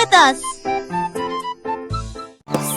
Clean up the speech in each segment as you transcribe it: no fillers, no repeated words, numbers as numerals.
with us.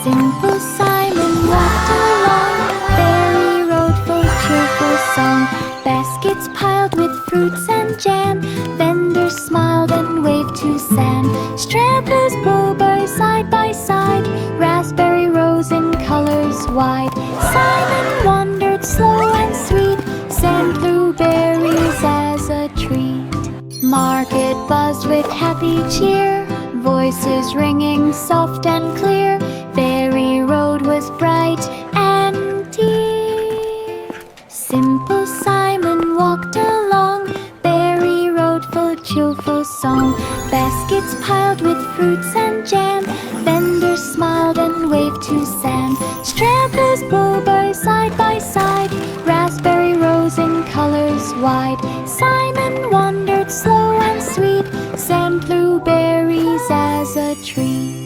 Simple Simon walked along, Berry Road full cheerful song. Baskets piled with fruits and jam, vendors smiled and waved to Sam. Strappers, blueberries side by side, raspberry rose in colors wide. Simon wandered slow and sweet, Sam threw berries as a treat. Market buzzed with happy cheer, voices ringing soft and clear. Berry Road was bright and dear. Simple Simon walked along, Berry Road full cheerful song. Baskets piled with fruits and jam, vendors smiled and waved to Sam. Strappers, blueberries side by side, raspberry rose in colors wide. Simon wandered slow and sweet, Sam threw berries as a treat.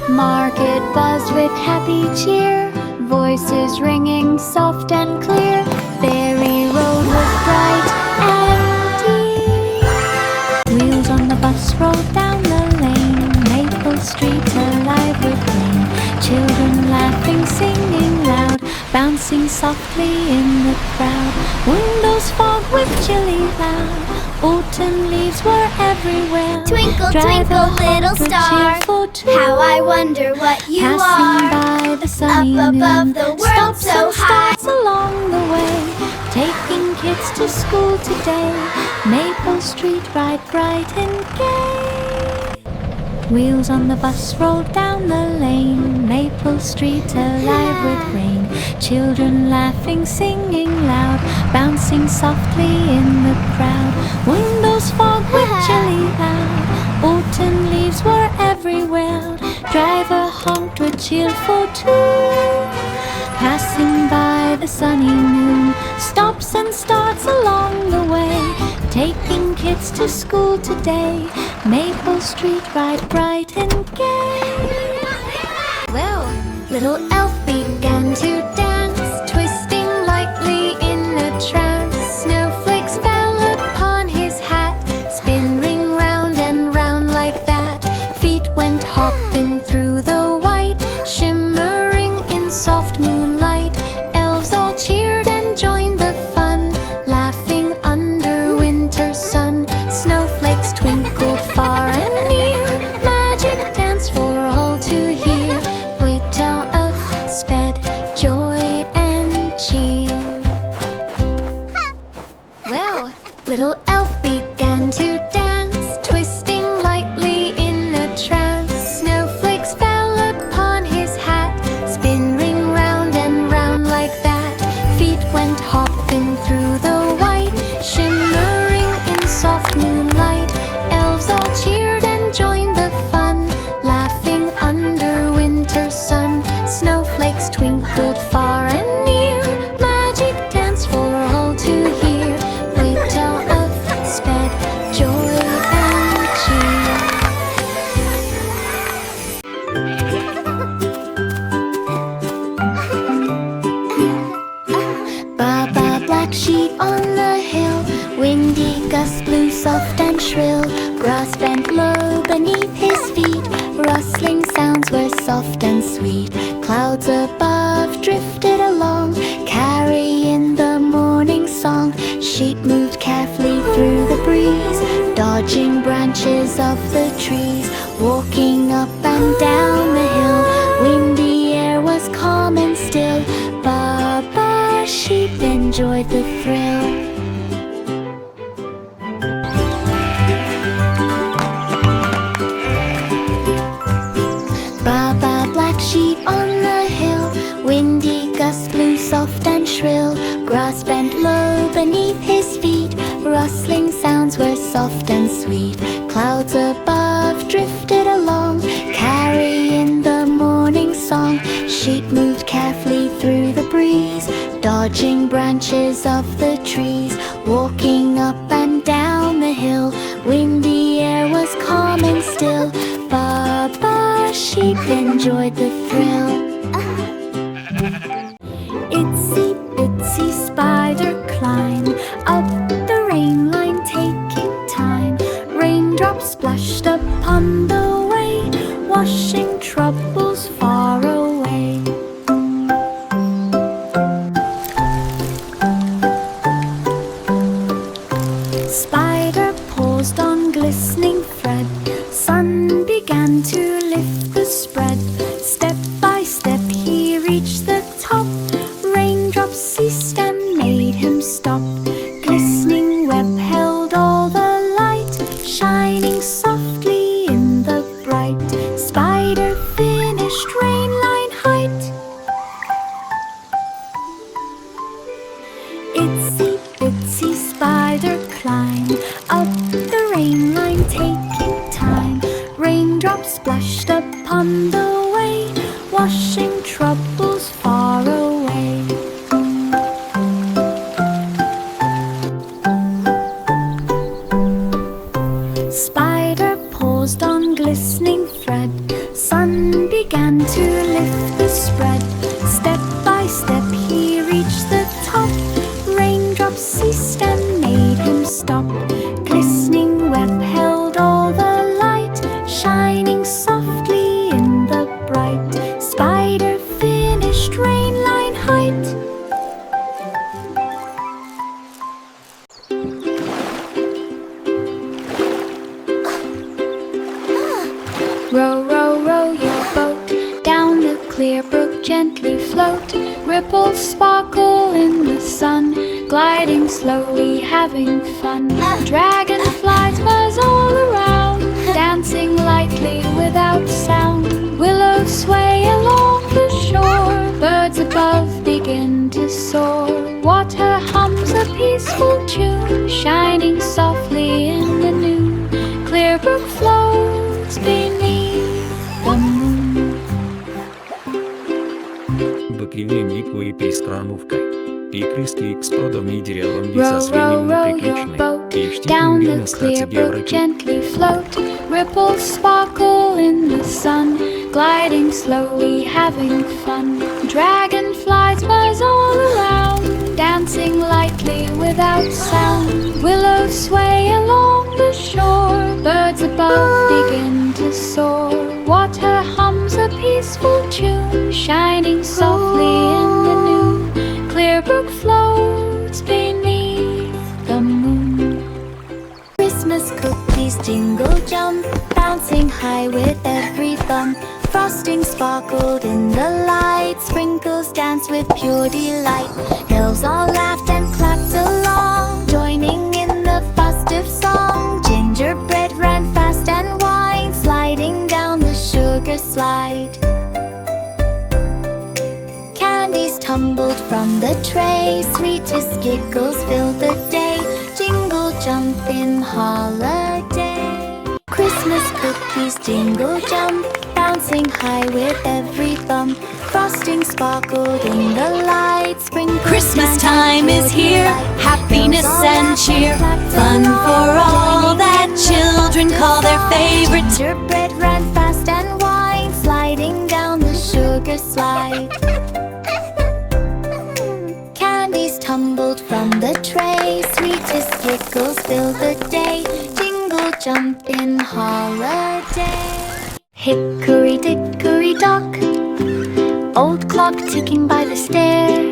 Market buzzed with happy cheer, voices ringing soft and clear. Berry Road was bright and dear. Wheels on the bus rolled down the lane, Maple Street alive with rain. Children laughing, singing loud, bouncing softly in the crowd. Windows fogged with chilly loud, autumn leaves were everywhere. Twinkle, twinkle, little star, how I wonder what you Passing are. by the sunny Up above noon, the world stops so and high. starts along the way, taking kids to school today. Maple Street bright and gay. Wheels on the bus rolled down the lane, Maple Street alive with rain. Children laughing, singing loud, bouncing softly in the crowd. Windows fogged with chilly loud, autumn leaves were everywhere. Driver honked with cheerful tune, passing by the sunny noon. Stops and starts along the way, taking kids to school today. Maple Street bright and gay. Well, little elf began to dance, twisting lightly in a trance. Snowflakes fell upon his hat, spinning round and round like that. Feet went hopping through the white, shimmering in soft moonlight. Elves all cheered and joined the fun, laughing under winter's sun. Snowflakes twinkled far and near, magic dance for all to hear. Wait till elf sped, joy and cheer. Well, little elf began to dance, twisting lightly in a trance. Snowflakes fell upon his hat, spinning round and round like that. Feet went hopping through the white, shimmering in soft moonlight. Elves all cheered and joined the fun, laughing under winter's sun. Snowflakes twinkled far and near, magic dance for all to hear. Wait till elf sped, joy and cheer. Baba, black sheep on the hill, windy gusts blew soft and shrill. Grass bent low beneath his feet, rustling sounds were soft and sweet. Clouds above drifted along, carrying the morning song. Sheep moved carefully through the breeze, dodging branches of the trees. Walking up and down the hill, windy air was calm and still. Baba sheep enjoyed the thrill. Baba, black sheep on the hill, windy gusts blew soft and shrill. Grass bent low beneath his feet, rustling sounds were soft and sweet. Clouds above drifted along, carrying the morning song. Sheep moved carefully through the breeze, dodging branches of the trees. Walking up and down the hill, windy air was calm and still. Baba sheep enjoyed the thrill. Itsy bitsy spider climb up the rain line, taking time. Raindrops splashed upon the way, washing troubles far away. Spider paused on glistening thread. Sun began to lift the spread. Step by step he reached the top. Raindrops ceased and made him stop. Glistening web held all the light, shining softly in the bright. Spider finished rain line height. Itsy bitsy spider climbed up the rain line, taking time. Raindrops splashed upon the way, washing troubles far away. Spider paused on glistening thread. Sun began to lift the spread. Step by step he reached the top. Raindrops ceased and made him stop. Glistening web held all the light, shining softly in the bright. Spider finished rain line height. Row, row, row your boat down the clear brook, gently float. Ripples sparkle in the sun, gliding slowly, having fun. Dragonflies buzz all around, dancing lightly without sound. Willows sway along the shore, birds above begin to soar. Water hums a peaceful tune, shining softly in the noon. Clear brook floats beneath the moon. Бакилиник выпей с крамовкой. Пикриски с продовни деревом со Row, свиньями row, your приключной. boat Пишти down the на clear страце brook, гевраки. gently float. Ripples sparkle in the sun, gliding slowly, having fun. Dragonflies buzz all around, dancing lightly without sound. Willows sway along the shore, birds above begin to soar. Water hums a peaceful tune, shining softly in the noon. Clear brook floats beneath the moon. Christmas cookies jingle jump, bouncing high with every thump. Frosting sparkled in the light, sprinkles danced with pure delight. Elves all laughed and clapped along, joining in the festive song. Gingerbread ran fast and wide, sliding down the sugar slide. Candies tumbled from the tray, sweetest giggles filled the day. Jingle jump in holiday. Christmas cookies jingle jump, bouncing high with every bump. Frosting sparkled in the light, sprinkles Christmas danced time with is pure here, delight. happiness Elves all and laughed cheer, clapped fun along, for all joining that in the children festive call their song. favorite. Gingerbread ran fast and wide, sliding down the sugar slide. Candies tumbled from the tray, sweetest giggles filled the day. Jingle jump in holiday. Hickory dickory dock, old clock ticking by the stair.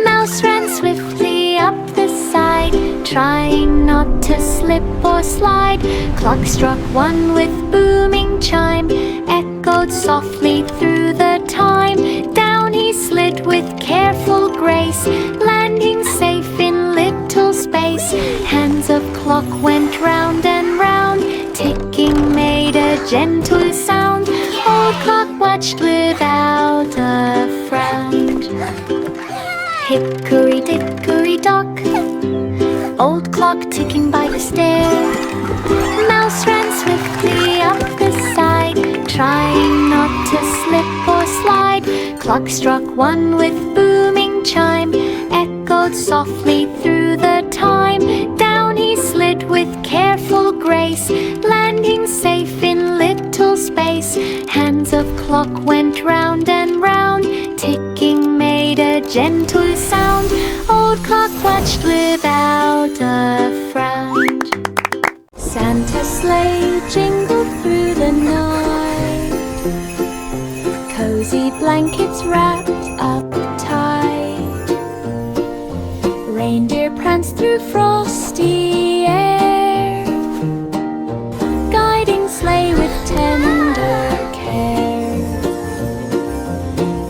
Mouse ran swiftly up the side, trying not to slip or slide. Clock struck one with booming chime, echoed softly through the time. Down he slid with careful grace, landing safe in little space. Hands of clock went round and round, ticking made a gentle sound. Old clock watched without a frown. Hickory dickory dock, old clock ticking by the stair. Mouse ran swiftly up the side, trying not to slip or slide. Clock struck one with booming chime, echoed softly through the time. Down he slid with careful grace, landing safe in little space. Hands of clock went round and round, ticking made a gentle sound. Old clock watched without a frown. Santa's sleigh jingled through the night, cozy blankets wrapped up tight. Reindeer prance through frosty air, guiding sleigh with tender care.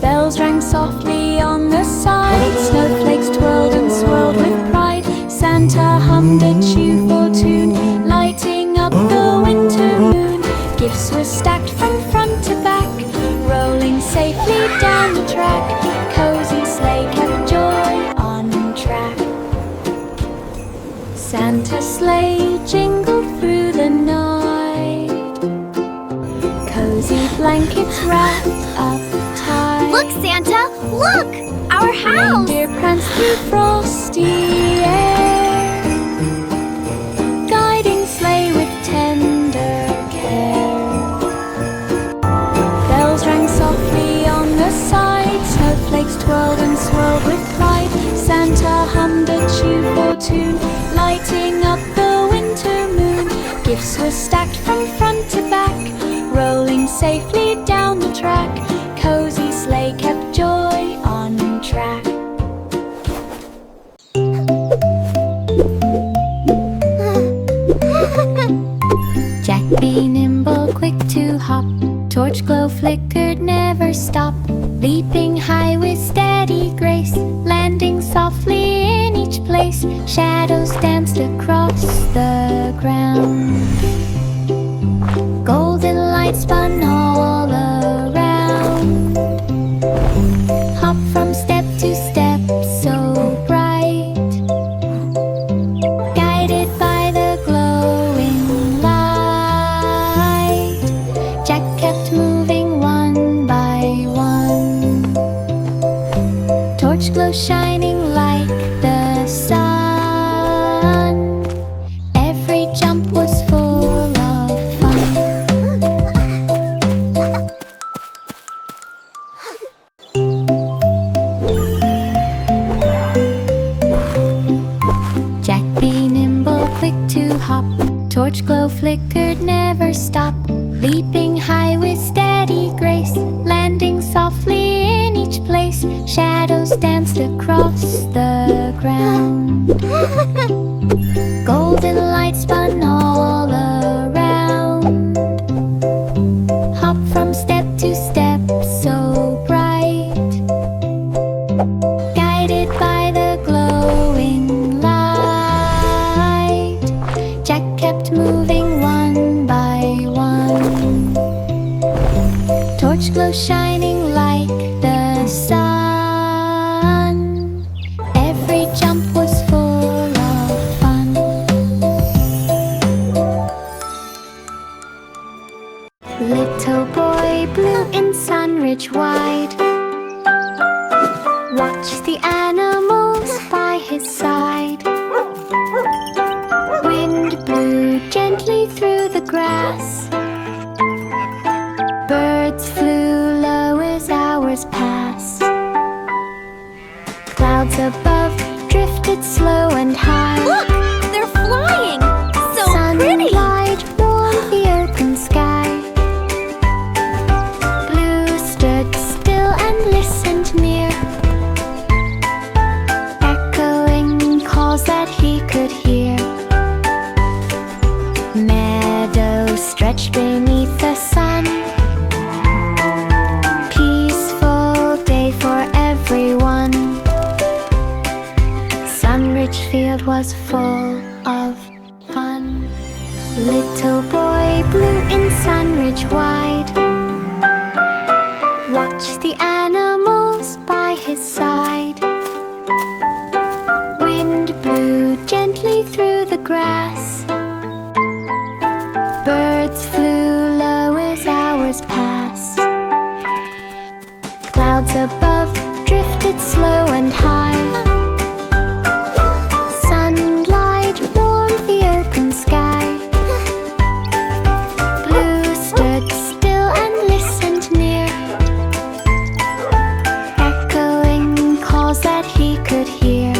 Bells rang softly on the side, snowflakes twirled and swirled with pride. Santa hummed a cheerful tune, lighting up the winter moon. Gifts were stacked from front to back, rolling safely down the track. Cozy sleigh kept joy on track. Santa's sleigh jingled through the night, cozy blankets wrapped up tight. Look, Santa! Look! Our house! Reindeer prance through frosty air, guiding sleigh with tender care. Bells rang softly on the side, snowflakes twirled and swirled with pride. Santa hummed a cheerful tune, lighting up the winter moon. Gifts were stacked from front to back, rolling safely down the track. Cozy sleigh kept joy on track. Jack be nimble, quick to hop, torch glow flickered, never stop. Leaping high with steady grace, landing softly in each place. Shadows danced across the ground, golden light spun all around. Hop from step to step, so bright, guided by the glowing light. Jack kept moving one by one, torch glow shining like the sun. Every jump was full of fun. Jack be nimble, quick to hop, torch glow flickered, never stop. Leaping high with steady grace, landing softly in each place. Shadows danced across the ground, golden light spun all around. Hop from step to step, so bright, guided by the glowing light. Jack kept moving one by one, torch glow shining like the sun. Every jump was full of fun. Little boy blue in Sunridge wide, watched the animals by his side. Wind blew gently through the grass, birds flew low as hours passed. Clouds above drifted slow and high. Look! They're flying! So pretty! Sunlight warmed the open sky. Blue stood still and listened near, echoing calls that he could hear. Meadows stretched beneath the sun, peaceful day for everyone. Sunridge Field was full of fun. Little boy blue in Sunridge wide, watched the animals by his side. Wind blew gently through the grass, birds flew low as hours passed. Clouds above drifted slow and high. Sunlight warmed the open sky. Blue stood still and listened near, echoing calls that he could hear.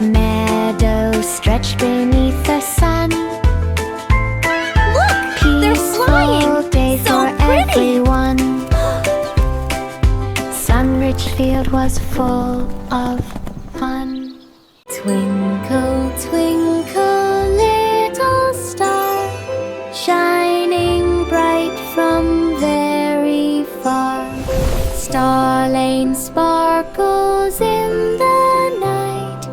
Meadows stretched beneath the sun. Look! They're flying! Peaceful day So for pretty! everyone. was full of fun. Twinkle, twinkle, little star, shining bright from very far. Star Lane sparkles in the night,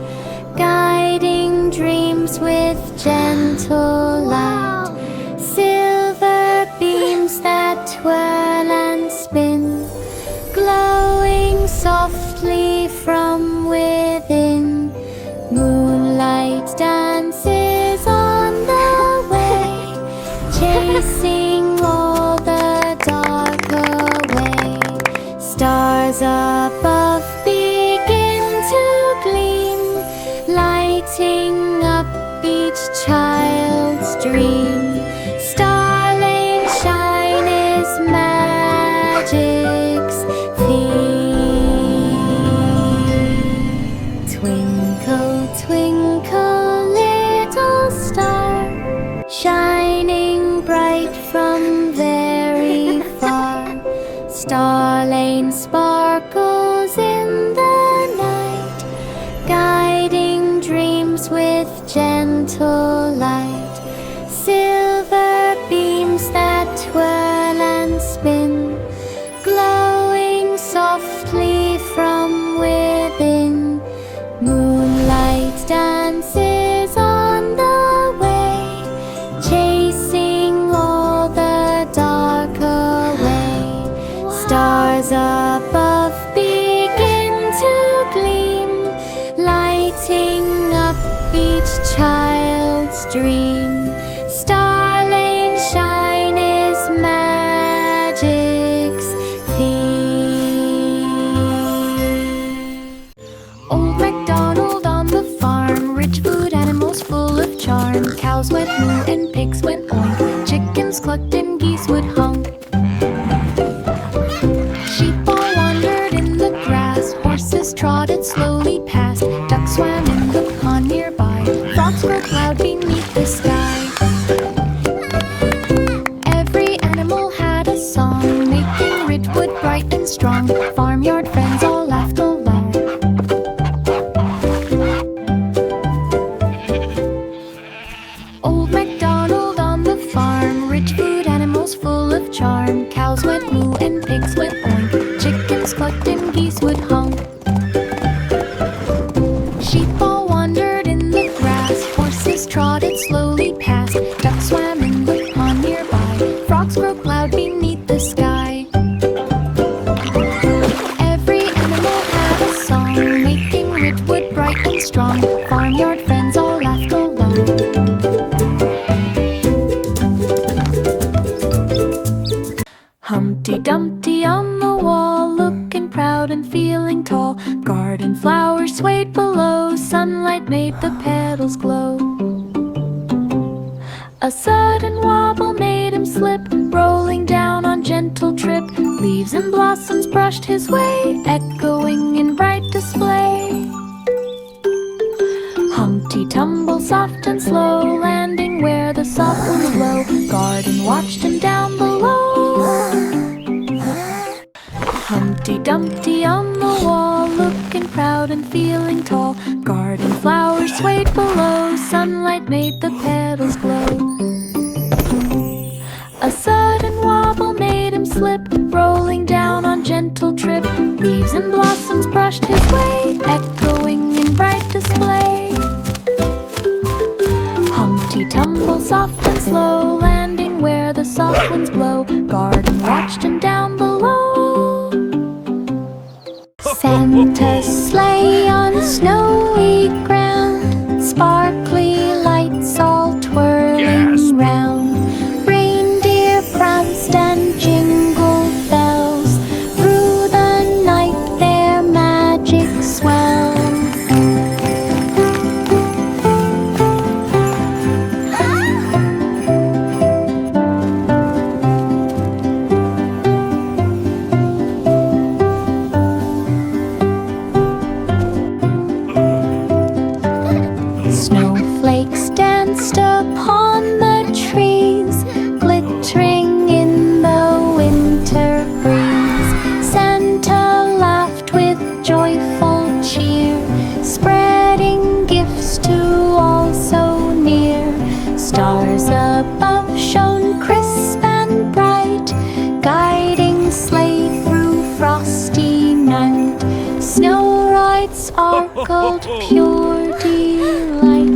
guiding dreams with gentle light. Silver beams that twirl and spin, glowing softly from within. Moonlight dances on the way, chasing all the dark away. Stars above begin to gleam, lighting up each child's dream. Star Lane shine is magic's theme. Twinkle, twinkle, little star, shining bright from very far. Star Lane sparkles in the night, guiding dreams with gentle light. Silver beams that twirl and spin, glowing softly from within. Moonlight dances on the way, chasing all the dark away. Stars above begin to gleam, lighting up each child's dream. Star Lane shine is magic's theme. Old MacDonald on the farm, rich food animals full of charm. Cows went moo and pigs went oink, chickens clucked and geese would honk. Sheep all wandered in the grass, horses trotted slowly past, ducks swam in the pond nearby, frogs broke loud beneath the sky. Every animal had a song, making Ridgewood bright and strong. Farmyard friends all laughed aloud. Old MacDonald on the farm, rich food animals full of charm. Cows went moo and pigs went oink, chickens clucked and geese would honk. Sheep all wandered in the grass, horses trotted slowly past, ducks swam in the pond nearby, frogs broke loud beneath the sky. Every animal had a song, making Ridgewood bright and strong. Farmyard friends all laughed aloud. Humpty Dumpty on the wall, looking proud and feeling tall. Garden flowers swayed below, sunlight made the petals glow. A sudden wobble made him slip, rolling down on gentle trip. Leaves and blossoms brushed his way, echoing in bright display. Humpty tumble soft and slow, landing where the soft winds blow. Garden watched him down below. Humpty Dumpty on the wall, looking proud and feeling tall. Garden flowers swayed below, sunlight made the petals glow. A sudden wobble made him slip, rolling down on gentle trip. Leaves and blossoms brushed his way, echoing in bright display. Humpty tumble soft and slow, landing where the soft winds blow. Garden watched him down below. Santa's sleigh on snowy ground, sparkly lights all twirling round. Reindeer pranced and jingled bells, through the night their magic swells. Stars above shone crisp and bright, guiding sleigh through frosty night. Snow white sparkled pure delight.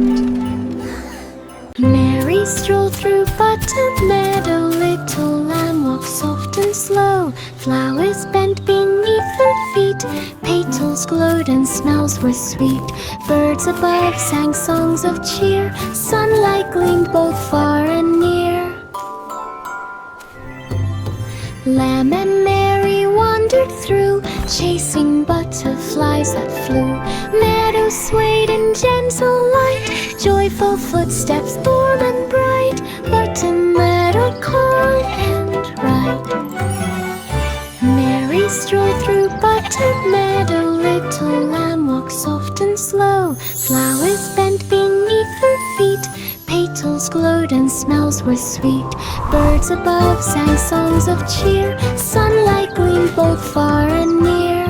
Mary strolled through Button Meadow, little lamb walked soft and slow. Flowers bent beneath her feet, petals glowed and smells were sweet. Birds above sang songs of cheer, sunlight gleamed both far and near. Lamb and Mary wandered through, chasing butterflies that flew. Meadows swayed in gentle light, joyful footsteps warm and bright. Button Meadow calm and right. Mary strolled through Button Meadow, little lamb walked soft and slow. Flowers bent beneath her feet, petals glowed and smells were sweet. Birds above sang songs of cheer, sunlight gleamed both far and near.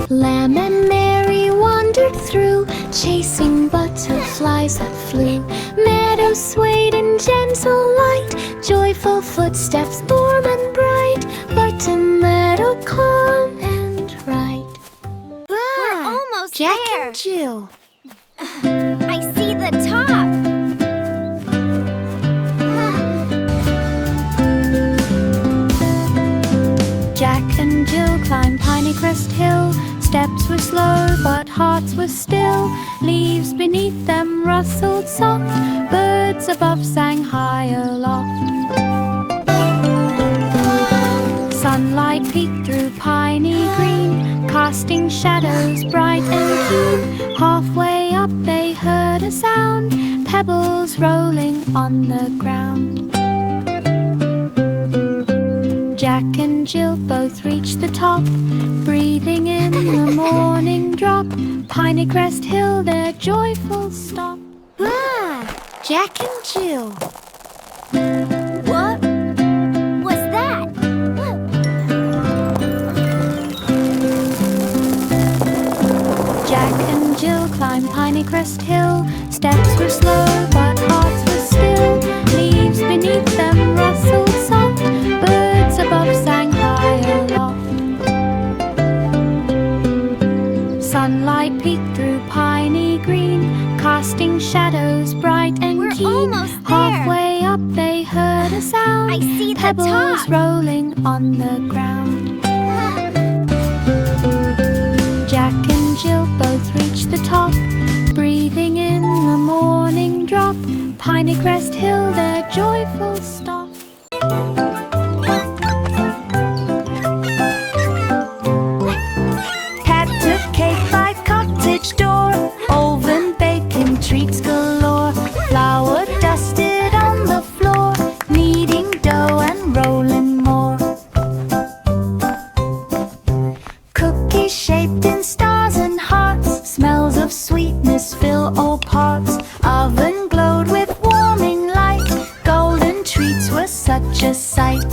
Lamb and Mary wandered through, chasing butterflies that flew. Meadows swayed in gentle light, joyful footsteps warm and bright. Button Meadow calm and right. We're almost Jack there. and Jill. I see the top. Jack and Jill climbed Pineycrest Hill. Steps were slow, but hearts were still. Leaves beneath them rustled soft, birds above sang high aloft. Sunlight peeked through piney green, casting shadows bright and keen. Halfway up they heard a sound, pebbles rolling on the ground. Jack and Jill both reached the top, breathing in the morning drop. Pineycrest Hill, their joyful stop. Jack and Jill. What was that? Jack and Jill climbed Pineycrest Hill. Steps were slow, but hearts were still. Leaves beneath them rustled soft, birds above sang high aloft. Sunlight peeked through piney green, casting shadows bright and We're keen. almost there. Halfway up they heard a sound, I see the pebbles top. rolling on the ground. Jack and Jill both reached the top, breathing in the morning drop. Pineycrest Hill, their joyful stop. Cat took cake by cottage door, oven baking treats galore. Flour dusted on the floor, kneading dough and rolling more. Cookies shaped in stars and hearts, smells of sweetness fill all parts. Oven glowed with warming light, golden treats were such a sight.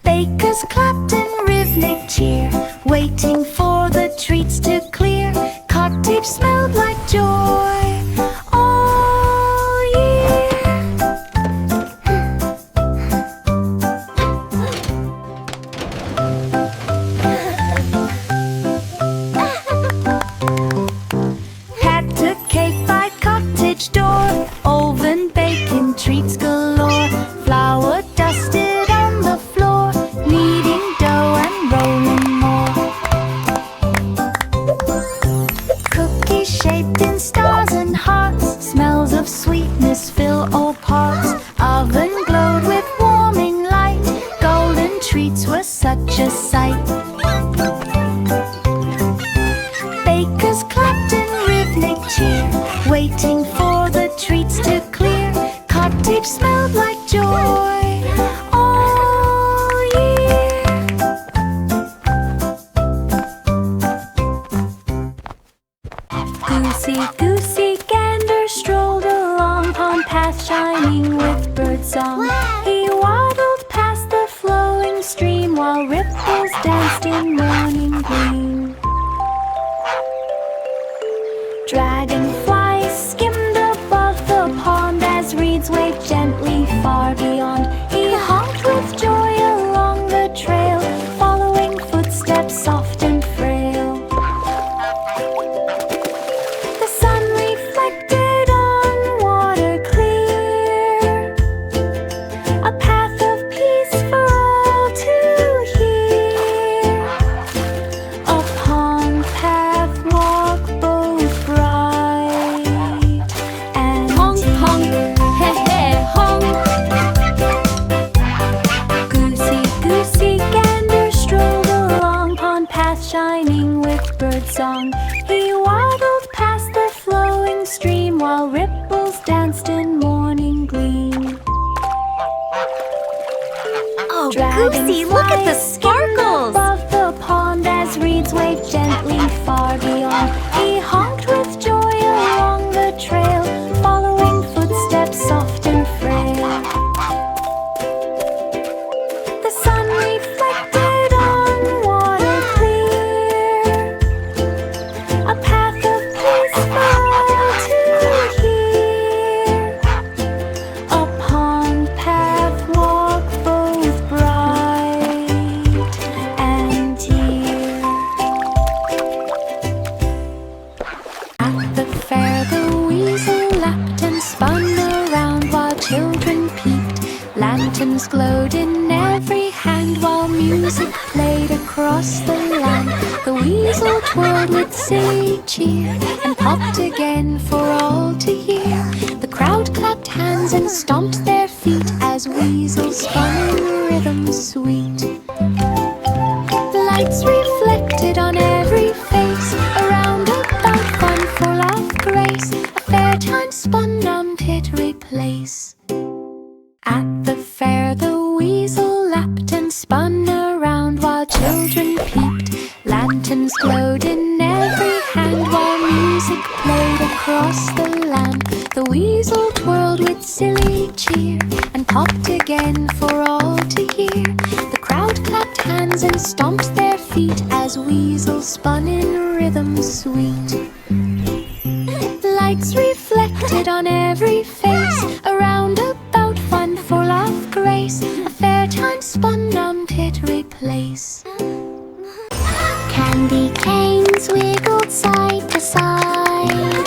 Bakers clapped in rhythmic cheer, waiting for the treats to clear. Cottage smelled like joy all year. Cat took cake by cottage door, oven baking treats galore. Flour dusted on the floor, kneading dough and rolling more. Cookies shaped in stars and hearts, smells of sweetness fill all parts. Oven glowed with warming light, golden treats were such a sight. Bakers clapped in rhythmic cheer, waiting for the treats to clear. Cottage smelled like joy all year. Goosey, goosey gander strolled along, pond path shining with birdsong. He waddled past the flowing stream while ripples danced in morning gleam. Dragonflies skimmed above the pond as reeds waved gently far beyond. He honked with joy along the trail, following footsteps soft and frail. The sun reflected on water clear, a path of peace for all to hear. Upon path walk both bright and Honk, honk, dear. he he, honk. Goosey, goosey, gander strolled along, pond path shining with birdsong. He waddled past the flowing stream while ripples danced in morning gleam. Oh, Goosey, look at the sparkles! Above the pond as reeds waved gently far beyond. He honked with joy along the trail, following footsteps soft and frail. The sun reflected on water clear, a path of peace for all to hear. Upon path walk both bright and dear. At the fair the weasel lapped and spun around while children peeped. Lanterns glowed in every hand while music played across the land. The weasel twirled with silly cheer and popped again for all to hear. The crowd clapped hands and stomped their feet as weasel spun in rhythm sweet. Lights reflected on every face, a roundabout fun full of grace, a fair time spun on Pittery Place. At the fair the weasel lapped and spun around while children peeped. Lanterns glowed in every hand while music played across the land. The weasel twirled with silly cheer and popped again for all to hear. The crowd clapped hands and stomped their feet as weasel spun in rhythm sweet. Lights reflected on every face, a roundabout fun full of grace, a fair time spun on Pittery Place. Candy canes wiggled side to side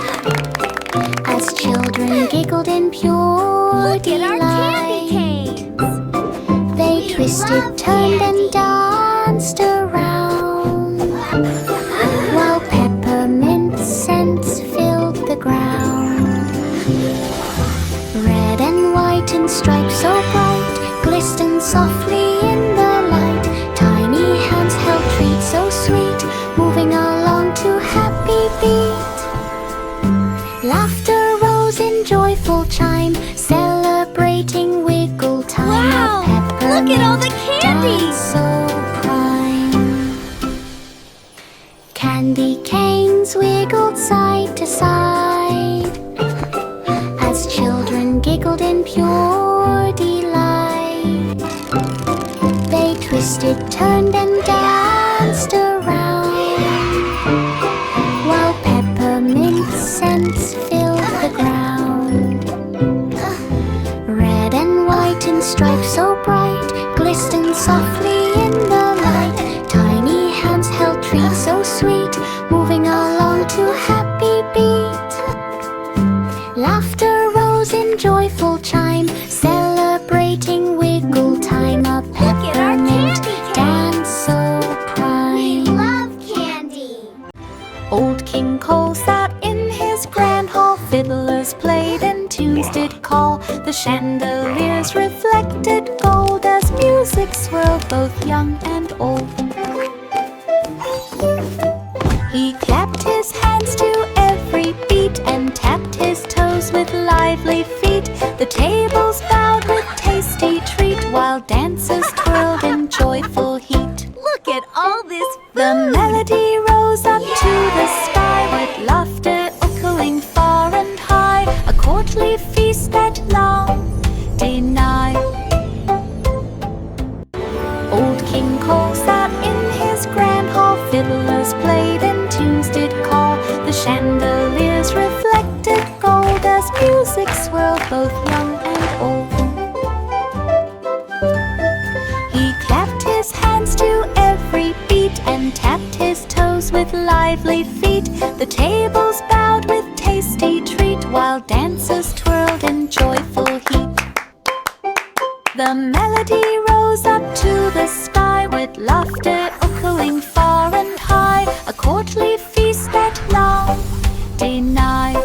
as children giggled in pure Look at our candy delight. canes! They twisted, turned, and danced around while peppermint scents filled the ground. Red and white and stripes so bright glistened softly in the light. Tiny hands held treats so sweet, moving along to happy beat. Laughter rose in joyful chime, celebrating wiggle time. Wow! A Look at all the peppermint candy! dance so prime. Candy canes wiggled side to side as children giggled in pure delight. They twisted, turned, and danced around while peppermint scents filled the ground. Red and white and stripes so bright glistened softly in the light. Tiny hands held treats so sweet, moving along to happy beat. Laughter rose in joyful chime, celebrating wiggle time. A at our peppermint candy dance so prime. Love candy! Old King Cole sat in his grand hall. Fiddlers played and tunes did call. The chandeliers reflected gold as music swirled both young and old. He clapped his hands to every beat and tapped his toes with lively feet. The tables bowed with tasty treat while dancers twirled in joyful heat. Look at all this The food! melody rose up to the sky with laughter echoing far and high, a courtly feast that long denied. Old King Cole sat as music swirled both young and old. He clapped his hands to every beat and tapped his toes with lively feet. The tables bowed with tasty treat while dancers twirled in joyful heat. The melody rose up to the sky with laughter echoing far and high, a courtly feast that none deny.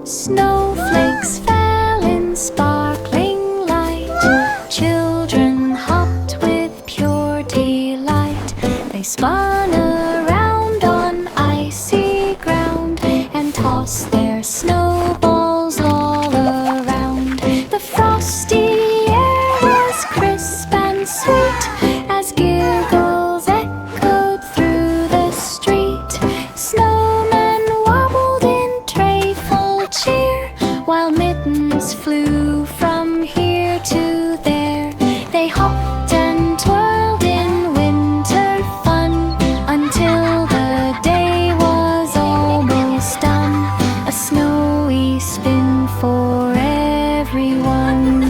Snowflakes fell in sparkling light. Children hopped with pure delight. They spun around on icy ground and tossed their snowballs all around. The frosty air was crisp and sweet as giggles echoed through the street. Snowmen wobbled in trayful cheer while mittens flew from here to there. They hopped and twirled in winter fun until the day was almost done. A snowy spin for everyone.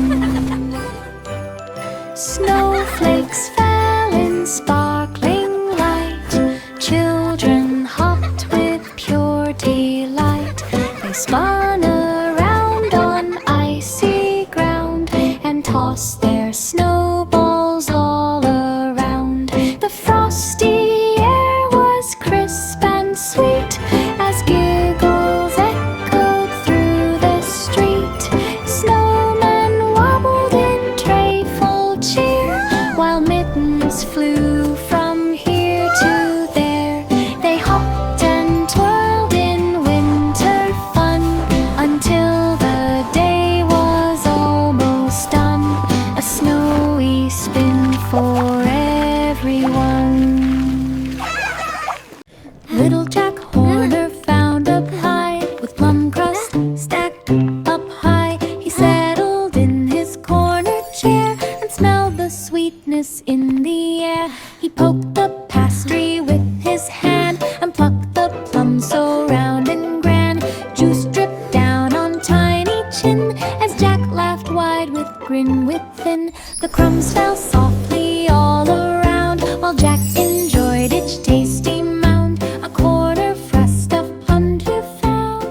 Snowflakes fell in sparkling light. Children hopped with pure delight. They spun around on icy ground and tossed their snowballs all around. The frosty air was crisp and sweet as giggles echoed through the street. Snowmen wobbled in trayful cheer while mittens flew from here to there. They hopped and twirled in winter fun until the day was almost done. A snowy spin for everyone. Little Jack Horner found a pie with plum crust stacked up high. He settled in his corner chair and smelled the sweetness in the air. He poked the pastry with his hand and plucked the plum so round and grand. Juice dripped down on tiny chin as Jack laughed wide with grin within. The crumbs fell softly all around while Jack enjoyed each tasty mound. A quarter thrust of plunder found.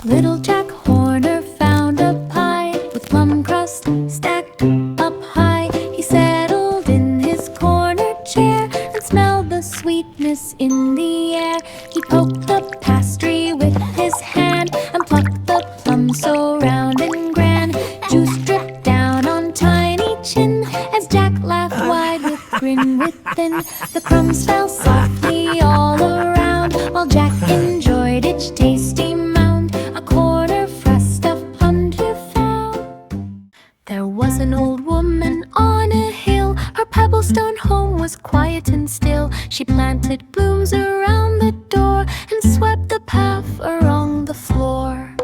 Little Jack Horner found a pie with plum crust stacked up high. He settled in his corner chair and smelled the sweetness in the air. He poked the pastry with his hand and plucked the plum so round and grand. Juice dripped down on tiny chin as Jack laughed wide with grin within. The crumbs fell softly all around while Jack enjoyed each tasty mound. A quarter thrust of plunder found. There was an old woman on a hill. Her pebblestone home was quiet and still. She planted blooms around the door and swept the path along the floor.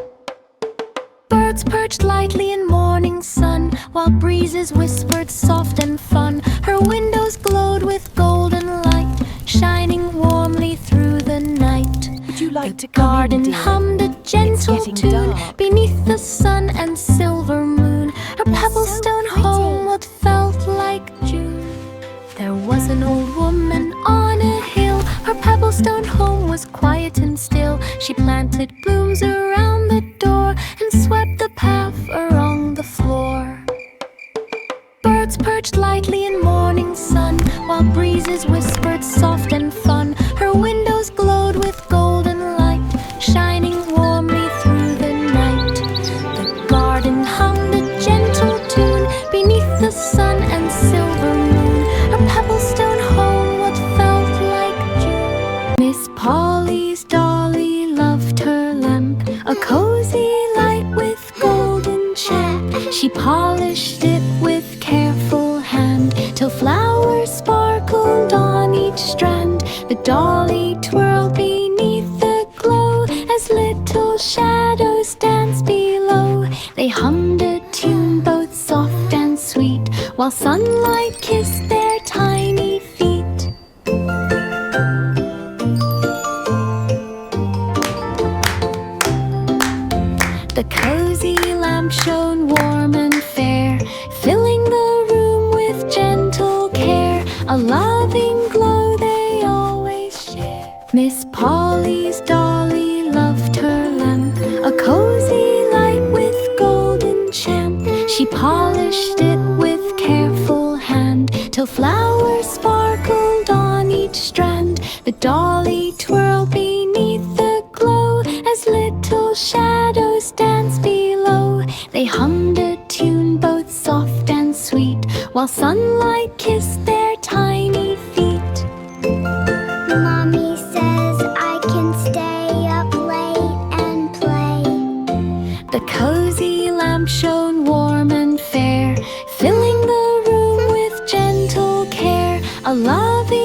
Birds perched lightly in morning sun while breezes whispered soft and fun. Her windows glowed with golden light, shining warmly through the night. Would you like to The come in, garden dear? hummed a gentle getting tune dark. beneath the sun and silver moon. Her pebblestone pretty. home what felt like June. There was an old woman on a hill. Her pebblestone home was quiet and still. She planted blooms around the door and swept the path along the floor. Birds perched lightly in morning sun while breezes whispered soft and fun. Her windows glowed with golden light, shining warmly through the night. The garden hummed a gentle tune beneath the sun and silver moon. Her pebblestone home what felt like June. Miss Polly's dolly loved her lamp, a cozy light with golden champ. She polished it with careful hand till flowers sparkled on each strand. The dolly twirled beneath the glow as little shadows danced below. They hummed a tune both soft and sweet while sunlight kissed their tiny feet. The cozy lamp shone warm and fair, filling the room with gentle care. A loving glow they always share. Miss Polly's dolly loved her lamp, a cozy light with golden champ. She polished it with careful hand till flowers sparkled on each strand. The dolly twirled beneath the glow as little shadows danced below. They hummed a tune both soft and sweet while sunlight kissed their tiny feet. Mommy says I can stay up late and play. The cozy lamp shone warm and fair, filling the room with gentle care. A loving